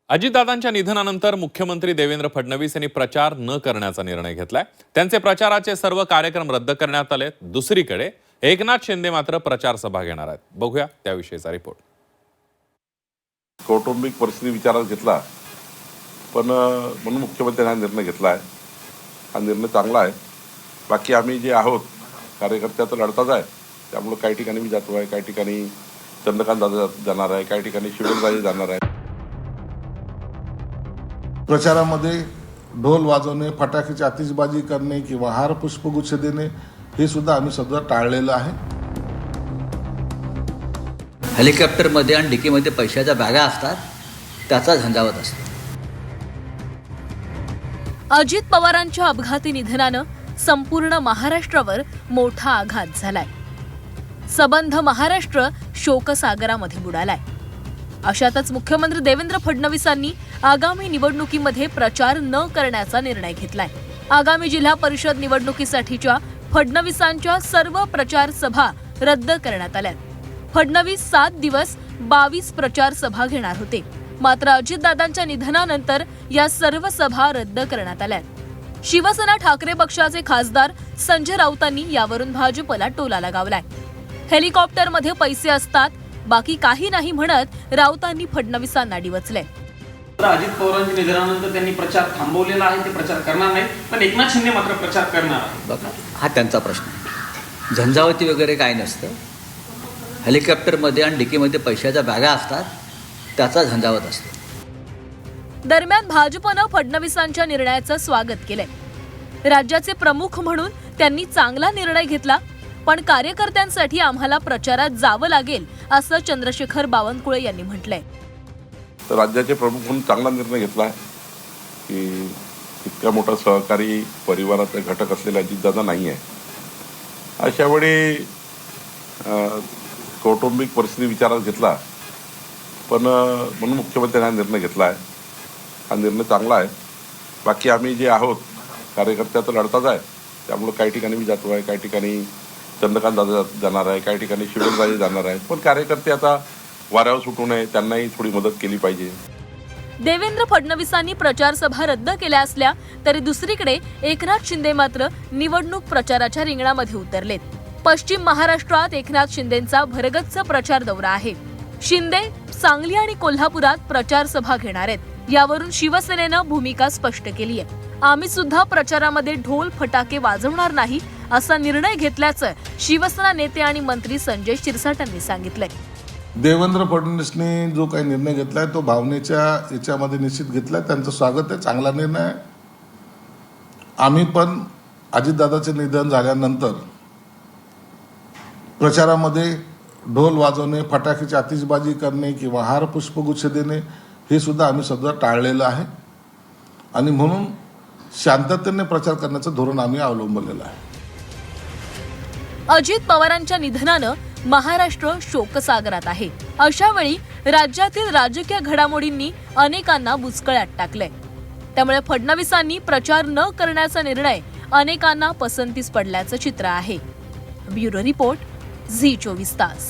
अजितदादांच्या निधनानंतर मुख्यमंत्री देवेंद्र फडणवीस यांनी प्रचार न करण्याचा निर्णय घेतलाय। त्यांचे प्रचाराचे सर्व कार्यक्रम रद्द करण्यात आले। दुसरीकडे एकनाथ शिंदे मात्र प्रचार सभा घेणार आहेत। बघूया त्याविषयीचा रिपोर्ट। कौटुंबिक परिस्थिती विचारात घेतला पण म्हणून मुख्यमंत्र्यांनी निर्णय घेतला आहे। हा निर्णय चांगला आहे। बाकी आम्ही जे आहोत कार्यकर्त्याचं लढताच आहे, त्यामुळे काही ठिकाणी मी जातो आहे, काही ठिकाणी चंद्रकांत दादा जाणार आहे, काही ठिकाणी शिवराज जाणार आहे। प्रचारामध्ये ढोल वाजवणे, फटाक्याची आतिषबाजी करणे किंवा हार पुष्पगुच्छ देणे हे सुद्धा आम्ही सध्या टाळलेलं आहे। हेलिकॉप्टरमध्ये आणि डिकीमध्ये पैशाच्या बॅगा असतात, त्याचा झंझावत असतो। अजित पवारांच्या अपघाती निधनानं संपूर्ण महाराष्ट्रावर मोठा आघात झालाय। सबंध महाराष्ट्र शोकसागरामध्ये बुडालाय। अशातच मुख्यमंत्री देवेंद्र फडणवीसांनी आगामी निवडणुकीमध्ये प्रचार न करण्याचा निर्णय घेतलाय। आगामी जिल्हा परिषद निवडणुकीसाठीच्या फडणवीसांच्या सर्व प्रचार सभा रद्द करण्यात आल्या। फडणवीस 7 दिवस 22 प्रचार सभा घेणार होते, मात्र अजितदादांच्या निधनानंतर या सर्व सभा रद्द करण्यात आल्या। शिवसेना ठाकरे पक्षाचे खासदार संजय राऊतांनी यावरून भाजपला टोला लगावलाय। हेलिकॉप्टरमध्ये पैसे असतात, बाकी काही नाही म्हणत राऊतांनी फडणवीसांना डिवचले। अजित पवारांच्या निधनानंतर त्यांनी प्रचार थांबवलेला आहे, ते प्रचार करणार नाही, पण एकनाथ शिंदे मात्र प्रचार करणार आहे। बघा, हा त्यांचा प्रश्न आहे। झंझावती वगैरे काय नसतं। हेलिकॉप्टरमध्ये आणि डिकीमध्ये पैशाच्या बॅगा असतात, त्याचा झंझावत असतो। दरम्यान भाजपनं फडणवीसांच्या निर्णयाचं स्वागत केलंय। राज्याचे प्रमुख म्हणून त्यांनी चांगला निर्णय घेतला, पण कार्यकर्त्यांसाठी आम्हाला प्रचारात जावं लागेल असं चंद्रशेखर बावनकुळे यांनी म्हटलंय। तर राज्याचे प्रमुख म्हणून चांगला निर्णय घेतला आहे की इतका मोठा सहकारी परिवाराचा घटक असलेला अजितदादा नाही आहे। अशा वेळी कौटुंबिक परिस्थिती विचारात घेतला पण म्हणून मुख्यमंत्र्यांनी निर्णय घेतला आहे। हा निर्णय चांगला आहे। बाकी आम्ही जे आहोत कार्यकर्त्याचं लढताच आहे, त्यामुळे काही ठिकाणी मी जातो आहे, काही ठिकाणी चंद्रकांत दादा जाणार आहे, काही ठिकाणी शिवराज जाणार आहे। पण कार्यकर्ते आता वाऱ्यावर सुटू नये, त्यांनाही थोडी मदत केली पाहिजे। देवेंद्र फडणवीसांनी प्रचार सभा रद्द केल्या असल्या तरी दुसरीकडे एकनाथ शिंदे मात्र निवडणूक प्रचाराच्या रिंगणामध्ये उतरलेत। पश्चिम महाराष्ट्रात एकनाथ शिंदेंचा भरगच्च प्रचार दौरा आहे। शिंदे सांगली आणि कोल्हापुरात प्रचार सभा घेणार आहेत। यावरून शिवसेनेनं भूमिका स्पष्ट केली आहे। आम्ही सुद्धा प्रचारामध्ये ढोल फटाके वाजवणार नाही असा निर्णय घेतल्याचं शिवसेना नेते आणि मंत्री संजय शिरसाटांनी सांगितलंय। देवेंद्र फडणवीसने जो काही निर्णय घेतलाय तो भावनेच्या याच्यामध्ये निश्चित घेतलाय। त्यांचं स्वागत आहे, चांगला निर्णय आहे। आम्ही पण अजितदादाचे निधन झाल्यानंतर प्रचारामध्ये ढोल वाजवणे, फटाक्याची आतिषबाजी करणे किंवा हार पुष्पगुच्छ देणे हे सुद्धा आम्ही सध्या टाळलेलं आहे आणि म्हणून शांततेने प्रचार करण्याचं धोरण आम्ही अवलंबलेलं आहे। अजित पवारांच्या निधनानं महाराष्ट्र शोकसागरात आहे। अशा वेळी राज्यातील राजकीय घडामोडींनी अनेकांना बुचकळ्यात टाकलंय। त्यामुळे फडणवीसांनी प्रचार न करण्याचा निर्णय अनेकांना पसंतीस पडल्याचं चित्र आहे। ब्युरो रिपोर्ट, झी 24 तास।